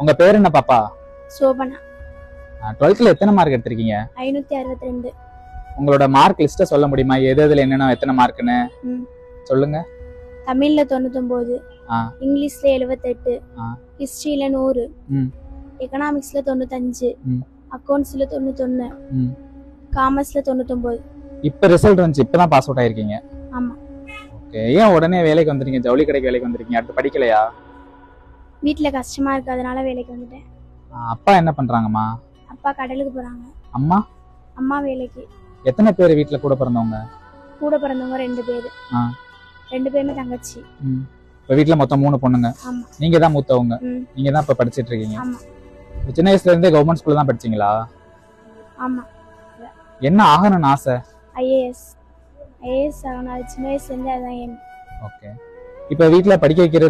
உங்க பேர் என்ன பாப்பா? சோபனா. 12th எத்தனை மார்க் எடுத்திருக்கீங்க? 562. உங்களோட மார்க் லிஸ்ட சொல்ல முடியுமா? எது எதுல என்னென்ன எத்தனை மார்க்னு சொல்லுங்க. தமிழ்ல 99, இங்கிலீஷ்ல 78, ஹிஸ்டரியில 100, எக்கனாமிக்ஸ்ல 95, அக்கவுண்ட்ஸ்ல 91, காமர்ஸ்ல 99. இப்ப ரிசல்ட் வந்துச்சு, இப்பதான் பாஸ் அவுட் ஆயிருக்கீங்க. ஆமா. ஓகே, ஏன் உடனே வேலைக்கு வந்துட்டீங்க? ஜவுளி கடைக்கு வேலைக்கு வந்துருக்கீங்க, அடுத்து படிக்கலையா? வீட்ல கஷ்டமா இருக்கு, அதனால வேலைக்கு வந்துட்டேன். அப்பா என்ன பண்றாங்கம்மா? அப்பா கடலுக்கு போறாங்க. அம்மா? அம்மா வேலைக்கு. எத்தனை பேர் வீட்ல கூட பிறந்தவங்க? கூட பிறந்தவங்க 2 பேரு. 2 பேருமே தங்கச்சி. இப்ப வீட்ல மொத்தம் 3 பொண்ணுங்க. ஆமா. நீங்க தான் மூத்தவங்க. நீங்க தான் இப்ப படிச்சிட்டு இருக்கீங்க. ஆமா. சின்ன வயசுல இருந்தே கவர்மெண்ட் ஸ்கூல்ல தான் படிச்சீங்களா? ஆமா. என்ன ஆகணும்னு ஆசை? ஐஏஎஸ் ஆகணும். சின்ன வயசுல இருந்தே அதான். ஓகே. இப்ப வீட்ல படிக்க வைக்கிறது